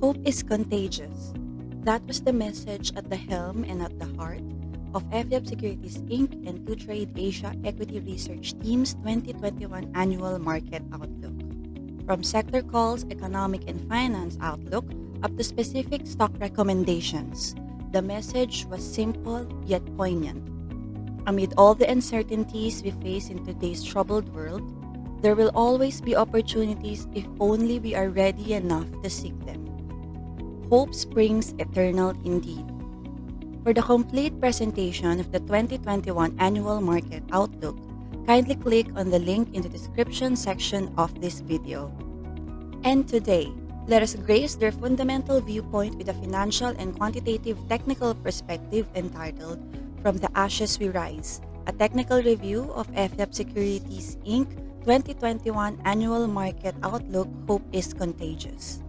Hope is contagious. That was the message at the helm and at the heart of FF Securities Inc. and 2Trade Asia Equity Research Team's 2021 Annual Market Outlook. From sector calls, economic and finance outlook, up to specific stock recommendations, the message was simple yet poignant. Amid all the uncertainties we face in today's troubled world, there will always be opportunities if only we are ready enough to seek them. Hope springs eternal indeed. For the complete presentation of the 2021 Annual Market Outlook, kindly click on the link in the description section of this video. And today, let us grace their fundamental viewpoint with a financial and quantitative technical perspective entitled From the Ashes We Rise, a technical review of FF Securities Inc. 2021 Annual Market Outlook. Hope is contagious.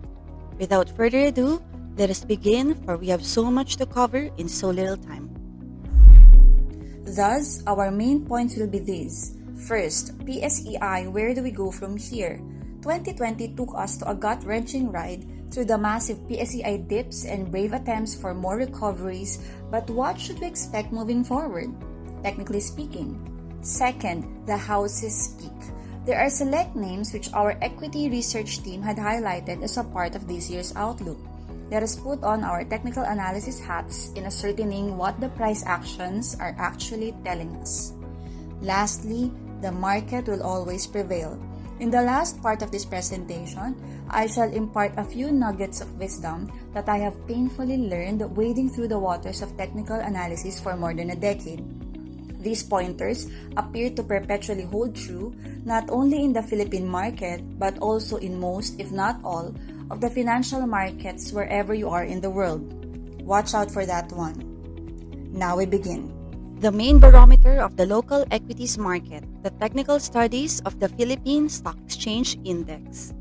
Without further ado, let us begin, for we have so much to cover in so little time. Thus, our main points will be these. First, PSEI, where do we go from here? 2020 took us to a gut-wrenching ride through the massive PSEI dips and brave attempts for more recoveries, but what should we expect moving forward, technically speaking? Second, the houses speak. There are select names which our equity research team had highlighted as a part of this year's outlook. Let us put on our technical analysis hats in ascertaining what the price actions are actually telling us. Lastly, the market will always prevail. In the last part of this presentation, I shall impart a few nuggets of wisdom that I have painfully learned wading through the waters of technical analysis for more than a decade. These pointers appear to perpetually hold true not only in the Philippine market but also in most, if not all, of the financial markets wherever you are in the world. Watch out for that one. Now we begin. The main barometer of the local equities market, the technical studies of the Philippine Stock Exchange Index.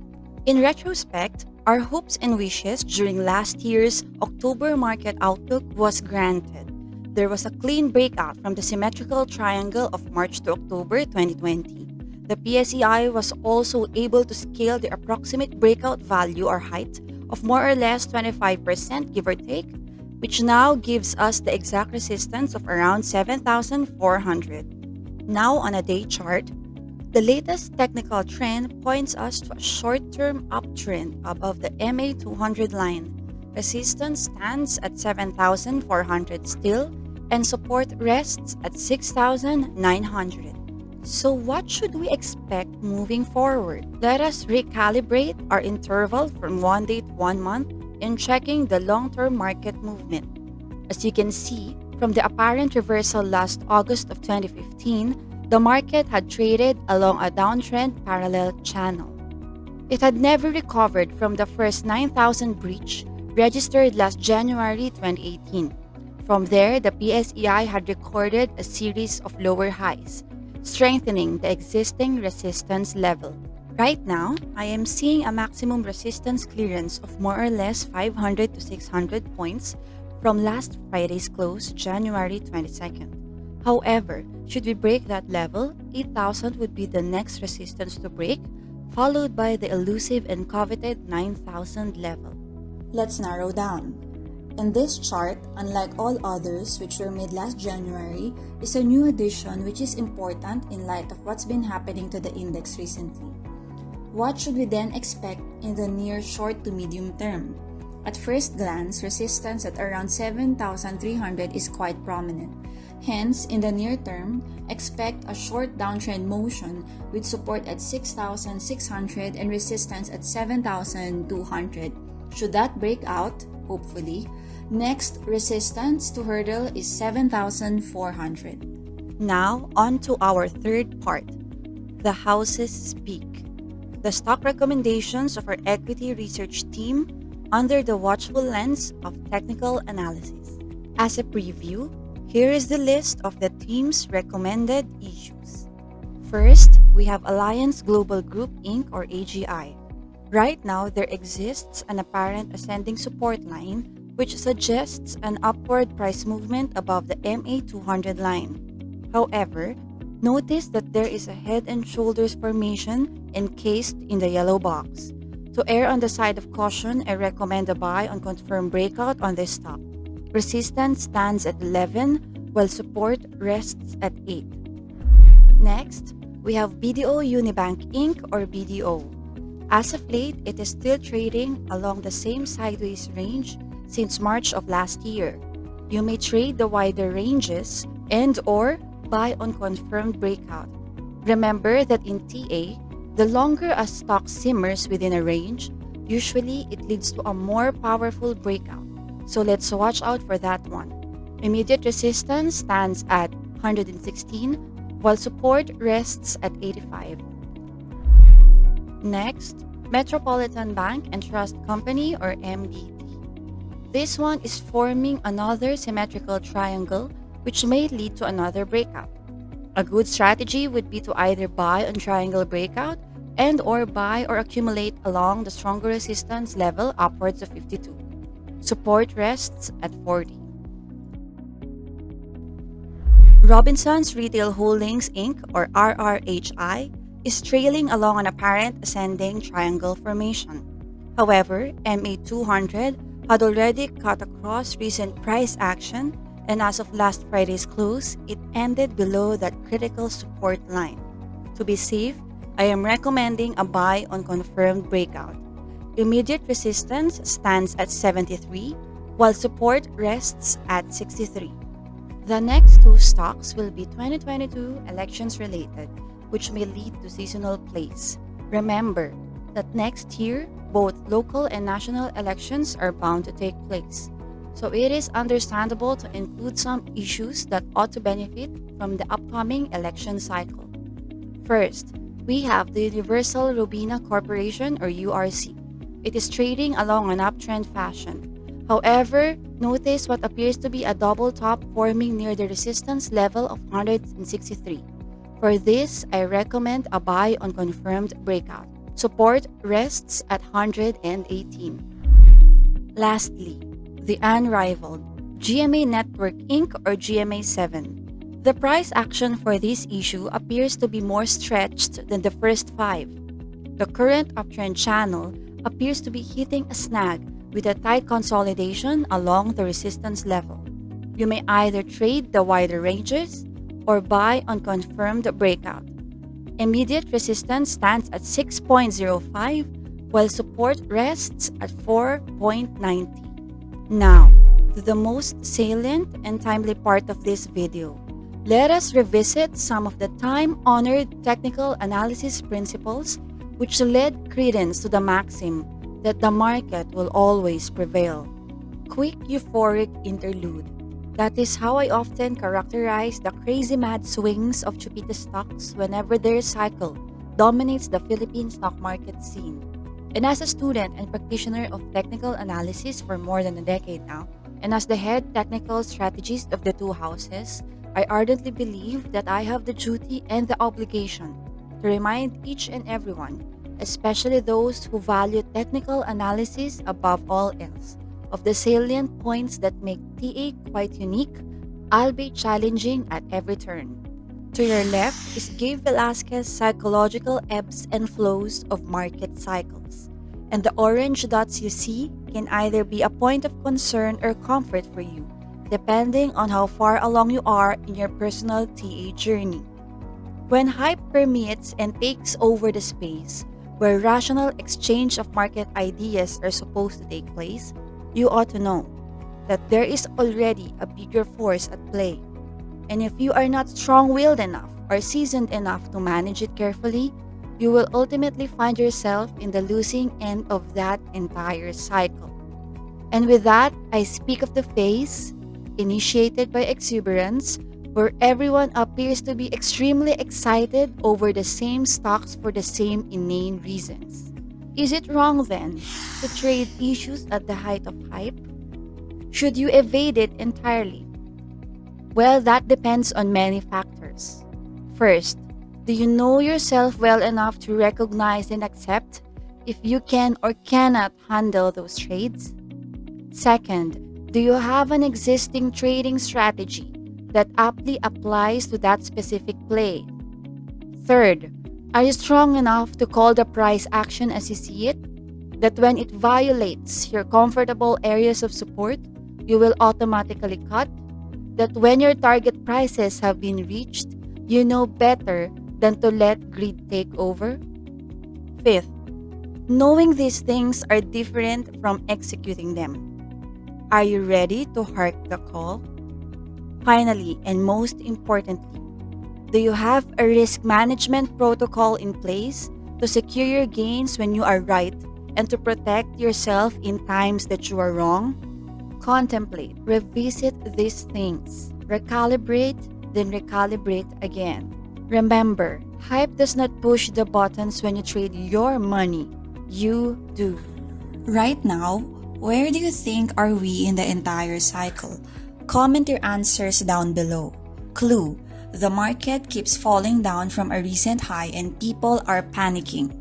In retrospect, our hopes and wishes during last year's October market outlook was granted. There was a clean breakout from the symmetrical triangle of March to October 2020. The PSEI was also able to scale the approximate breakout value or height of more or less 25%, give or take, which now gives us the exact resistance of around 7,400. Now on a day chart, the latest technical trend points us to a short-term uptrend above the MA200 line. Resistance stands at 7,400 still, and support rests at 6,900. So what should we expect moving forward? Let us recalibrate our interval from 1 day to 1 month in checking the long-term market movement. As you can see, from the apparent reversal last August of 2015, the market had traded along a downtrend parallel channel. It had never recovered from the first 9,000 breach registered last January 2018. From there, the PSEI had recorded a series of lower highs, strengthening the existing resistance level. Right now, I am seeing a maximum resistance clearance of more or less 500 to 600 points from last Friday's close, January 22nd. However, should we break that level, 8,000 would be the next resistance to break, followed by the elusive and coveted 9,000 level. Let's narrow down. In this chart, unlike all others which were made last January, is a new addition which is important in light of what's been happening to the index recently. What should we then expect in the near short to medium term? At first glance, resistance at around 7,300 is quite prominent. Hence, in the near term, expect a short downtrend motion with support at 6,600 and resistance at 7,200. Should that break out, hopefully, next resistance to hurdle is 7,400. Now, on to our third part, the houses speak. The stock recommendations of our equity research team under the watchful lens of technical analysis. As a preview, here is the list of the team's recommended issues. First, we have Alliance Global Group Inc. or AGI. Right now, there exists an apparent ascending support line which suggests an upward price movement above the MA200 line. However, notice that there is a head and shoulders formation encased in the yellow box. To err on the side of caution, I recommend a buy on confirmed breakout on this stock. Resistance stands at 11, while support rests at 8. Next, we have BDO Unibank Inc. or BDO. As of late, it is still trading along the same sideways range since March of last year. You may trade the wider ranges and or buy on confirmed breakout. Remember that in TA, the longer a stock simmers within a range, usually it leads to a more powerful breakout. So let's watch out for that one. Immediate resistance stands at 116, while support rests at 85. Next, Metropolitan Bank and Trust Company or MBT. This one is forming another symmetrical triangle which may lead to another breakout. A good strategy would be to either buy on triangle breakout and or buy or accumulate along the stronger resistance level upwards of 52. Support rests at 40. Robinsons Retail Holdings Inc. or RRHI is trailing along an apparent ascending triangle formation. However, MA200 had already cut across recent price action, and as of last Friday's close, it ended below that critical support line. To be safe, I am recommending a buy on confirmed breakout. Immediate resistance stands at 73, while support rests at 63. The next two stocks will be 2022 elections related, which may lead to seasonal plays. Remember that next year, both local and national elections are bound to take place. So it is understandable to include some issues that ought to benefit from the upcoming election cycle. First, we have the Universal Robina Corporation or URC. It is trading along an uptrend fashion. However, notice what appears to be a double top forming near the resistance level of 163. For this, I recommend a buy on confirmed breakout. Support rests at 118. Lastly, the unrivaled GMA Network Inc. or GMA7. The price action for this issue appears to be more stretched than the first five. The current uptrend channel appears to be hitting a snag with a tight consolidation along the resistance level. You may either trade the wider ranges or buy on confirmed breakout. Immediate resistance stands at 6.05, while support rests at 4.90. Now, to the most salient and timely part of this video. Let us revisit some of the time-honored technical analysis principles which led credence to the maxim that the market will always prevail. Quick euphoric interlude. That is how I often characterize the crazy mad swings of Chupita stocks whenever their cycle dominates the Philippine stock market scene. And as a student and practitioner of technical analysis for more than a decade now, and as the head technical strategist of the two houses, I ardently believe that I have the duty and the obligation to remind each and everyone, especially those who value technical analysis above all else, of the salient points that make TA quite unique, albeit challenging at every turn. To your left is Gabe Velasquez's psychological ebbs and flows of market cycles, and the orange dots you see can either be a point of concern or comfort for you, depending on how far along you are in your personal TA journey. When hype permeates and takes over the space where rational exchange of market ideas are supposed to take place, you ought to know that there is already a bigger force at play. And if you are not strong-willed enough or seasoned enough to manage it carefully, you will ultimately find yourself in the losing end of that entire cycle. And with that, I speak of the phase, initiated by exuberance, where everyone appears to be extremely excited over the same stocks for the same inane reasons. Is it wrong then to trade issues at the height of hype? Should you evade it entirely? Well, that depends on many factors. First, do you know yourself well enough to recognize and accept if you can or cannot handle those trades? Second, do you have an existing trading strategy that aptly applies to that specific play? Third, are you strong enough to call the price action as you see it? that when it violates your comfortable areas of support, you will automatically cut, that when your target prices have been reached, you know better than to let greed take over. Fifth, knowing these things are different from executing them. Are you ready to hark the call? Finally, and most importantly, do you have a risk management protocol in place to secure your gains when you are right and to protect yourself in times that you are wrong? Contemplate, revisit these things, recalibrate, then recalibrate again. Remember, hype does not push the buttons when you trade your money. You do. Right now, where do you think are we in the entire cycle? Comment your answers down below. Clue: the market keeps falling down from a recent high and people are panicking.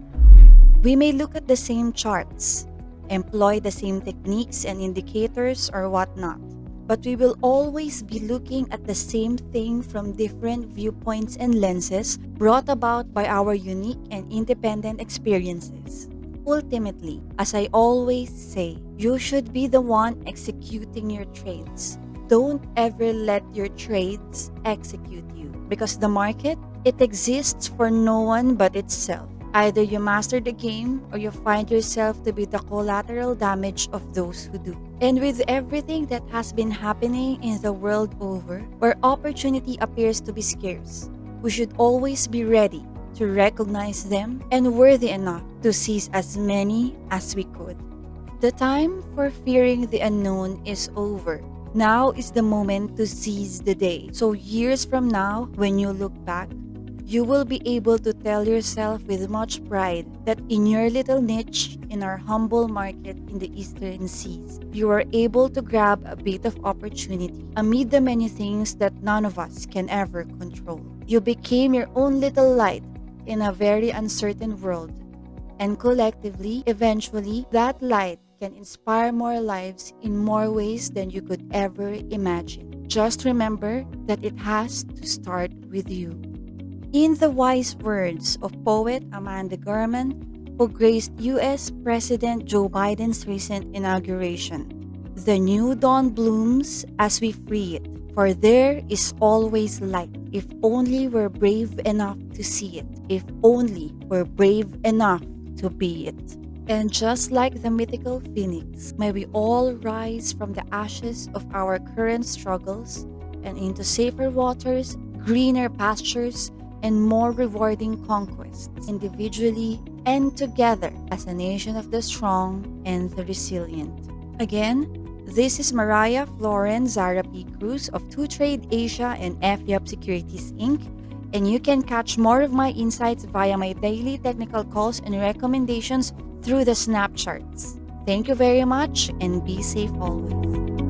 We may look at the same charts, employ the same techniques and indicators or whatnot, but we will always be looking at the same thing from different viewpoints and lenses brought about by our unique and independent experiences. Ultimately, as I always say, you should be the one executing your trades. Don't ever let your trades execute you, because the market, it exists for no one but itself. Either you master the game or you find yourself to be the collateral damage of those who do. And with everything that has been happening in the world over, where opportunity appears to be scarce, we should always be ready to recognize them and worthy enough to seize as many as we could. The time for fearing the unknown is over. Now is the moment to seize the day. So years from now, when you look back, you will be able to tell yourself with much pride that in your little niche in our humble market in the Eastern Seas, you are able to grab a bit of opportunity amid the many things that none of us can ever control. You became your own little light in a very uncertain world, and collectively, eventually, that light can inspire more lives in more ways than you could ever imagine. Just remember that it has to start with you. In the wise words of poet Amanda Gorman, who graced US President Joe Biden's recent inauguration, "The new dawn blooms as we free it, for there is always light, if only we're brave enough to see it, if only we're brave enough to be it." And just like the mythical phoenix, may we all rise from the ashes of our current struggles and into safer waters, greener pastures, and more rewarding conquests, individually and together as a nation of the strong and the resilient. Again, this is Mariah, Florence, Czarah P. Cruz of 2Trade Asia and FYUP Securities Inc. And you can catch more of my insights via my daily technical calls and recommendations through the snap charts. Thank you very much and be safe always.